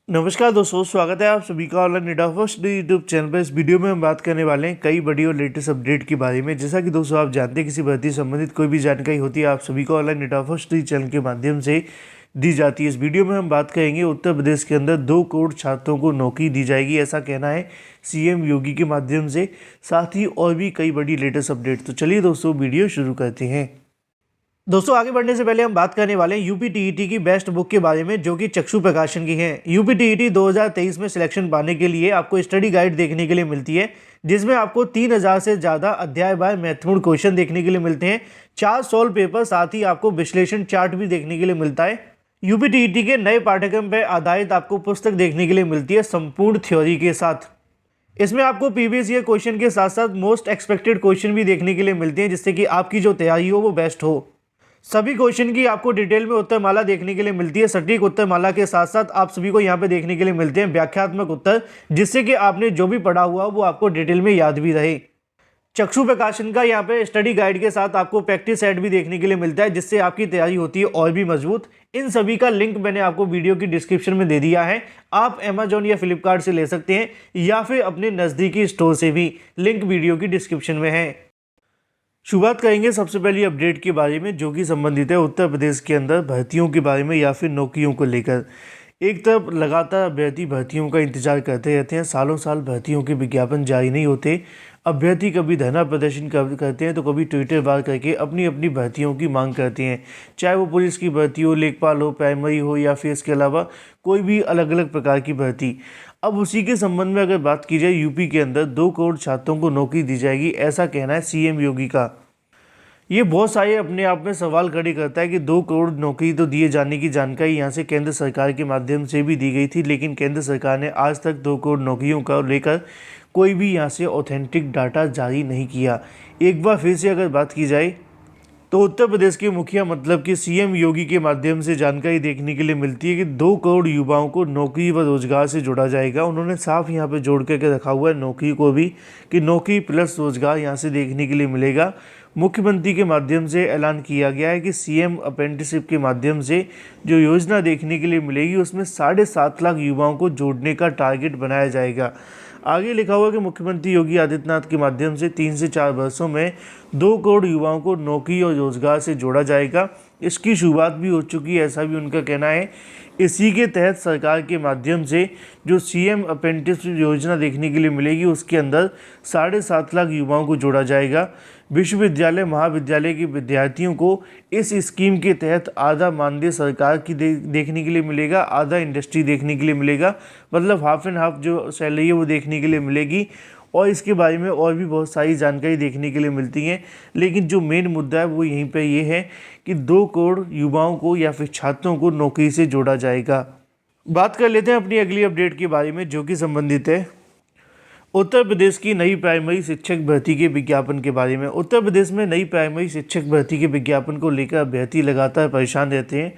नमस्कार दोस्तों, स्वागत है आप सभी का ऑनलाइन नेटा फर्स्ट यूट्यूब चैनल पर। इस वीडियो में हम बात करने वाले हैं कई बड़ी और लेटेस्ट अपडेट के बारे में। जैसा कि दोस्तों आप जानते हैं, किसी भर्ती संबंधित कोई भी जानकारी होती है आप सभी को ऑनलाइन नेटा फर्स्ट चैनल के माध्यम से दी जाती है। इस वीडियो में हम बात करेंगे उत्तर प्रदेश के अंदर 2 करोड़ छात्रों को नौकरी दी जाएगी, ऐसा कहना है सीएम योगी के माध्यम से। साथ ही और भी कई बड़ी लेटेस्ट अपडेट। तो चलिए दोस्तों वीडियो शुरू करते हैं। दोस्तों आगे बढ़ने से पहले हम बात करने वाले हैं यूपी टीईटी की बेस्ट बुक के बारे में, जो कि चक्षु प्रकाशन की है। यूपी टीईटी 2023 में सिलेक्शन पाने के लिए आपको स्टडी गाइड देखने के लिए मिलती है, जिसमें आपको 3000 से ज़्यादा अध्याय बाय महत्वपूर्ण क्वेश्चन देखने के लिए मिलते हैं, 4 सॉल्व पेपर, साथ ही आपको विश्लेषण चार्ट भी देखने के लिए मिलता है। यूपी टीईटी के नए पाठ्यक्रम पर आधारित आपको पुस्तक देखने के लिए मिलती है संपूर्ण थ्योरी के साथ। इसमें आपको प्रीवियस ईयर क्वेश्चन के साथ साथ मोस्ट एक्सपेक्टेड क्वेश्चन भी देखने के लिए मिलते हैं, जिससे कि आपकी जो तैयारी हो वो बेस्ट हो। सभी क्वेश्चन की आपको डिटेल में उत्तरमाला देखने के लिए मिलती है। सटीक उत्तरमाला के साथ साथ आप सभी को यहाँ पे देखने के लिए मिलते हैं व्याख्यात्मक उत्तर, जिससे कि आपने जो भी पढ़ा हुआ वो आपको डिटेल में याद भी रहे। चक्षु प्रकाशन का यहाँ पे स्टडी गाइड के साथ आपको प्रैक्टिस सेट भी देखने के लिए मिलता है, जिससे आपकी तैयारी होती है और भी मजबूत। इन सभी का लिंक मैंने आपको वीडियो की डिस्क्रिप्शन में दे दिया है। आप अमेजॉन या फ्लिपकार्ट से ले सकते हैं, या फिर अपने नज़दीकी स्टोर से भी, लिंक वीडियो की डिस्क्रिप्शन में है। शुरुआत करेंगे सबसे पहली अपडेट के बारे में, जो कि संबंधित है उत्तर प्रदेश के अंदर भर्तियों के बारे में या फिर नौकरियों को लेकर। एक तरफ लगातार अभ्यर्थी भर्तियों का इंतजार करते रहते हैं, सालों साल भर्तियों के विज्ञापन जारी नहीं होते। अभ्यर्थी कभी धरना प्रदर्शन करते हैं तो कभी ट्विटर वार करके अपनी अपनी भर्तियों की मांग करते हैं, चाहे वो पुलिस की भर्ती हो, लेखपाल हो, प्राइमरी हो, या फिर इसके अलावा कोई भी अलग अलग प्रकार की भर्ती। अब उसी के संबंध में अगर बात की जाए, यूपी के अंदर 2 करोड़ छात्रों को नौकरी दी जाएगी, ऐसा कहना है सीएम योगी का। ये बहुत सारे अपने आप में सवाल खड़े करता है कि 2 करोड़ नौकरी तो दिए जाने की जानकारी यहाँ से केंद्र सरकार के माध्यम से भी दी गई थी, लेकिन केंद्र सरकार ने आज तक 2 करोड़ नौकरियों का लेकर कोई भी यहाँ से ऑथेंटिक डाटा जारी नहीं किया। एक बार फिर से अगर बात की जाए तो उत्तर प्रदेश के मुखिया मतलब कि सीएम योगी के माध्यम से जानकारी देखने के लिए मिलती है कि 2 करोड़ युवाओं को नौकरी व रोजगार से जोड़ा जाएगा। उन्होंने साफ यहाँ पे जोड़ करके रखा हुआ है नौकरी को भी, कि नौकरी प्लस रोजगार यहाँ से देखने के लिए मिलेगा। मुख्यमंत्री के माध्यम से ऐलान किया गया है कि सीएम अप्रेंटिसशिप के माध्यम से जो योजना देखने के लिए मिलेगी, उसमें 7.5 लाख युवाओं को जोड़ने का टारगेट बनाया जाएगा। आगे लिखा हुआ कि मुख्यमंत्री योगी आदित्यनाथ के माध्यम से 3 से 4 वर्षों में 2 करोड़ युवाओं को नौकरी और रोजगार से जोड़ा जाएगा। इसकी शुरुआत भी हो चुकी है, ऐसा भी उनका कहना है। इसी के तहत सरकार के माध्यम से जो सीएम अप्रेंटिस योजना देखने के लिए मिलेगी, उसके अंदर 7.5 लाख युवाओं को जोड़ा जाएगा। विश्वविद्यालय महाविद्यालय के विद्यार्थियों को इस स्कीम के तहत आधा मानदेय सरकार की देखने के लिए मिलेगा, आधा इंडस्ट्री देखने के लिए मिलेगा। मतलब हाफ एंड हाफ जो सैलरी है वो देखने के लिए मिलेगी। और इसके बारे में और भी बहुत सारी जानकारी देखने के लिए मिलती हैं, लेकिन जो मेन मुद्दा है वो यहीं पे ये है कि 2 करोड़ युवाओं को या फिर छात्रों को नौकरी से जोड़ा जाएगा। बात कर लेते हैं अपनी अगली अपडेट के बारे में, जो कि संबंधित है उत्तर प्रदेश की नई प्राइमरी शिक्षक भर्ती के विज्ञापन के बारे में। उत्तर प्रदेश में नई प्राइमरी शिक्षक भर्ती के विज्ञापन को लेकर अभ्यर्थी लगातार परेशान रहते हैं।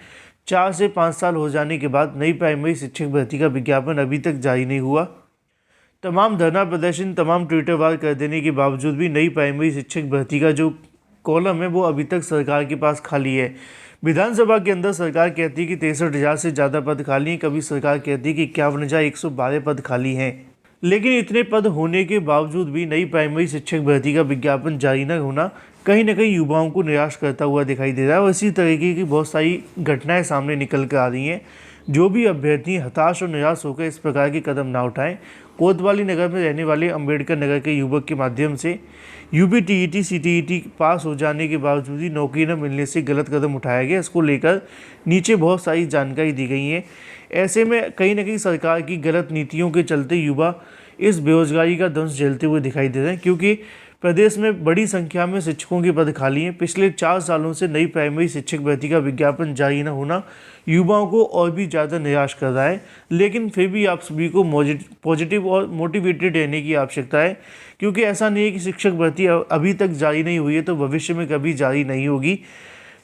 4 से 5 साल हो जाने के बाद नई प्राइमरी शिक्षक भर्ती का विज्ञापन अभी तक जारी नहीं हुआ। तमाम धरना प्रदर्शन, तमाम ट्विटर वार कर देने के बावजूद भी नई प्राइमरी शिक्षक भर्ती का जो कॉलम है वो अभी तक सरकार के पास खाली है। विधानसभा के अंदर सरकार कहती है कि 63,000 से ज़्यादा पद खाली हैं, कभी सरकार कहती है कि 51,112 पद खाली हैं। लेकिन इतने पद होने के बावजूद भी नई प्राइमरी शिक्षक भर्ती का विज्ञापन जारी न होना कहीं न कहीं युवाओं को निराश करता हुआ दिखाई दे रहा है। और इसी तरीके की बहुत सारी घटनाएं सामने निकल कर आ रही हैं। जो भी अभ्यर्थी हताश और निराश होकर इस प्रकार के कदम ना उठाएं। कोतवाली नगर में रहने वाले अंबेडकर नगर के युवक के माध्यम से यूपी टीईटी सीटीईटी पास हो जाने के बावजूद ही नौकरी न मिलने से गलत कदम उठाया गया। इसको लेकर नीचे बहुत सारी जानकारी दी गई है। ऐसे में कहीं न कहीं सरकार की गलत नीतियों के चलते युवा इस बेरोजगारी का दंश झेलते हुए दिखाई दे रहे हैं, क्योंकि प्रदेश में बड़ी संख्या में शिक्षकों के पद खाली हैं। पिछले 4 सालों से नई प्राइमरी शिक्षक भर्ती का विज्ञापन जारी न होना युवाओं को और भी ज़्यादा निराश कर रहा है। लेकिन फिर भी आप सभी को पॉजिटिव और मोटिवेटेड रहने की आवश्यकता है, क्योंकि ऐसा नहीं है कि शिक्षक भर्ती अभी तक जारी नहीं हुई है तो भविष्य में कभी जारी नहीं होगी।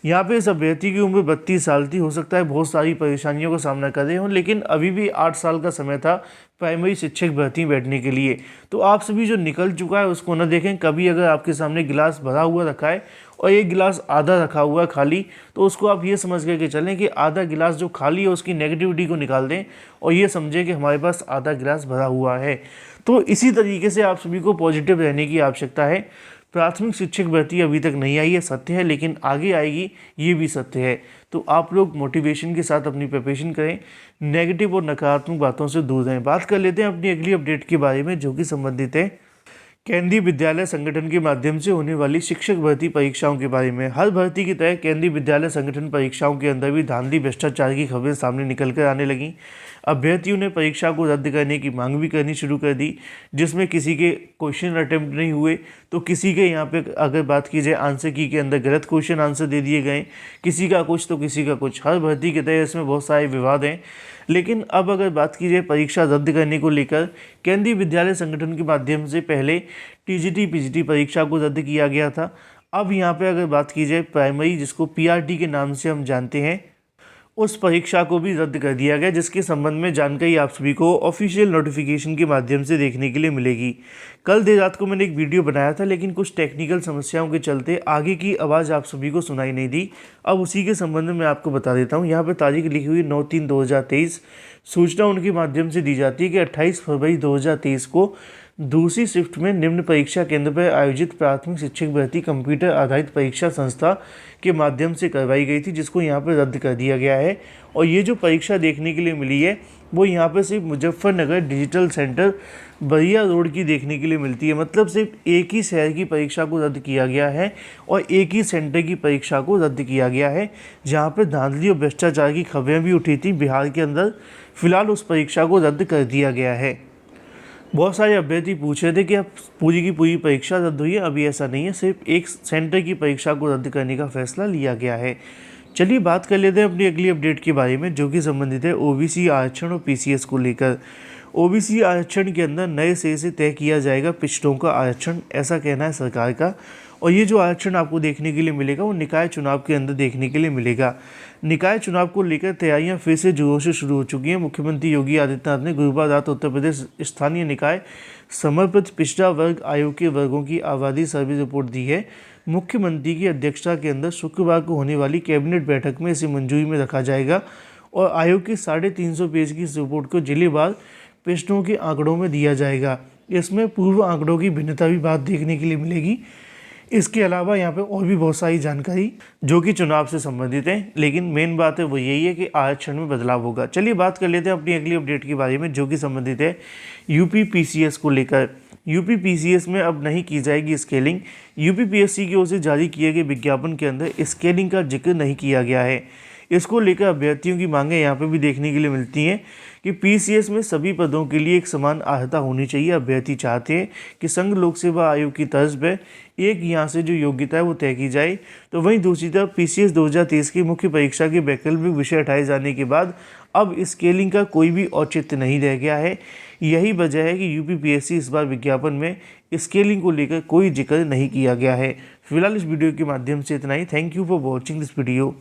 यहाँ पे इस अभ्यर्थी की उम्र 32 साल थी। हो सकता है बहुत सारी परेशानियों का सामना कर रहे हों, लेकिन अभी भी 8 साल का समय था प्राइमरी शिक्षक भर्ती बैठने के लिए। तो आप सभी जो निकल चुका है उसको न देखें। कभी अगर आपके सामने गिलास भरा हुआ रखा है और एक गिलास आधा रखा हुआ है खाली, तो उसको आप ये समझ करके चलें कि आधा गिलास जो खाली है उसकी नेगेटिविटी को निकाल दें और ये समझें कि हमारे पास आधा गिलास भरा हुआ है। तो इसी तरीके से आप सभी को पॉजिटिव रहने की आवश्यकता है। प्राथमिक शिक्षक भर्ती अभी तक नहीं आई है, सत्य है, लेकिन आगे आएगी, ये भी सत्य है। तो आप लोग मोटिवेशन के साथ अपनी प्रिपरेशन करें, नेगेटिव और नकारात्मक बातों से दूर रहें। बात कर लेते हैं अपनी अगली अपडेट के बारे में, जो कि संबंधित है केंद्रीय विद्यालय संगठन के माध्यम से होने वाली शिक्षक भर्ती परीक्षाओं के बारे में। हर भर्ती की तरह केंद्रीय विद्यालय संगठन परीक्षाओं के अंदर भी धांधली भ्रष्टाचार की खबरें सामने निकल कर आने लगी। अभ्यर्थियों ने परीक्षा को रद्द करने की मांग भी करनी शुरू कर दी, जिसमें किसी के क्वेश्चन अटेम्प्ट नहीं हुए, तो किसी के यहाँ पे अगर बात की जाए आंसर की के अंदर गलत क्वेश्चन आंसर दे दिए गए, किसी का कुछ तो किसी का कुछ। हर भर्ती की तरह इसमें बहुत सारे विवाद हैं। लेकिन अब अगर बात की जाए परीक्षा रद्द करने को लेकर, केंद्रीय विद्यालय संगठन के माध्यम से पहले टीजीटी पीजीटी परीक्षा को रद्द किया गया था। अब यहाँ पे अगर बात की जाए प्राइमरी, जिसको पीआरटी के नाम से हम जानते हैं, उस परीक्षा को भी रद्द कर दिया गया, जिसके संबंध में जानकारी आप सभी को ऑफिशियल नोटिफिकेशन के माध्यम से देखने के लिए मिलेगी। कल देर रात को मैंने एक वीडियो बनाया था, लेकिन कुछ टेक्निकल समस्याओं के चलते आगे की आवाज़ आप सभी को सुनाई नहीं दी। अब उसी के संबंध में आपको बता देता हूँ। यहाँ पर तारीख लिखी हुई 9/3/2023। सूचना उनके माध्यम से दी जाती है कि 28 फरवरी 2023 को दूसरी शिफ्ट में निम्न परीक्षा केंद्र पर आयोजित प्राथमिक शिक्षक भर्ती कंप्यूटर आधारित परीक्षा संस्था के माध्यम से करवाई गई थी, जिसको यहाँ पर रद्द कर दिया गया है। और ये जो परीक्षा देखने के लिए मिली है वो यहाँ पर सिर्फ मुजफ्फरनगर डिजिटल सेंटर बरिया रोड की देखने के लिए मिलती है। मतलब सिर्फ एक ही शहर की परीक्षा को रद्द किया गया है और एक ही सेंटर की परीक्षा को रद्द किया गया है, जहाँ पर धांधली और भ्रष्टाचार की खबरें भी उठी थी बिहार के अंदर। फिलहाल उस परीक्षा को रद्द कर दिया गया है। बहुत सारे अभ्यर्थी पूछ रहे थे कि अब पूरी की पूरी परीक्षा रद्द हुई है। अभी ऐसा नहीं है, सिर्फ एक सेंटर की परीक्षा को रद्द करने का फैसला लिया गया है। चलिए बात कर लेते हैं अपनी अगली अपडेट के बारे में, जो कि संबंधित है ओबीसी आरक्षण और पीसीएस को लेकर। ओबीसी आरक्षण के अंदर नए सिरे से तय किया जाएगा पिछड़ों का आरक्षण, ऐसा कहना है सरकार का। और ये जो आरक्षण आपको देखने के लिए मिलेगा वो निकाय चुनाव के अंदर देखने के लिए मिलेगा। निकाय चुनाव को लेकर तैयारियां फिर से जोरों से शुरू हो चुकी हैं। मुख्यमंत्री योगी आदित्यनाथ ने गुरुवार रात उत्तर प्रदेश स्थानीय निकाय समर्पित पिछड़ा वर्ग आयोग के वर्गों की आबादी सर्वे रिपोर्ट दी है। मुख्यमंत्री की अध्यक्षता के अंदर शुक्रवार को होने वाली कैबिनेट बैठक में इसे मंजूरी में रखा जाएगा और आयोग की 350 पेज की इस रिपोर्ट को जिलेवार पिछड़ों के आंकड़ों में दिया जाएगा। इसमें पूर्व आंकड़ों की भिन्नता भी बात देखने के लिए मिलेगी। इसके अलावा यहाँ पे और भी बहुत सारी जानकारी जो कि चुनाव से संबंधित है, लेकिन मेन बात है वो यही है कि आरक्षण में बदलाव होगा। चलिए बात कर लेते हैं अपनी अगली अपडेट के बारे में, जो कि संबंधित है यूपी पीसीएस को लेकर। यूपी पीसीएस में अब नहीं की जाएगी स्केलिंग। यूपी पीएससी की ओर से जारी किए गए विज्ञापन के अंदर स्केलिंग का जिक्र नहीं किया गया है। इसको लेकर अभ्यर्थियों की मांगें यहाँ पे भी देखने के लिए मिलती हैं कि पीसीएस में सभी पदों के लिए एक समान अर्हता होनी चाहिए। अभ्यर्थी चाहते हैं कि संघ लोक सेवा आयोग की तर्ज पर एक यहाँ से जो योग्यता है वो तय की जाए। तो वहीं दूसरी तरफ पीसीएस 2023 की मुख्य परीक्षा के वैकल्पिक विषय हटाए जाने के बाद अब स्केलिंग का कोई भी औचित्य नहीं रह गया है। यही वजह है कि यूपी पीएससी इस बार विज्ञापन में स्केलिंग को लेकर कोई जिक्र नहीं किया गया है। फिलहाल इस वीडियो के माध्यम से इतना ही। Thank you for watching this video.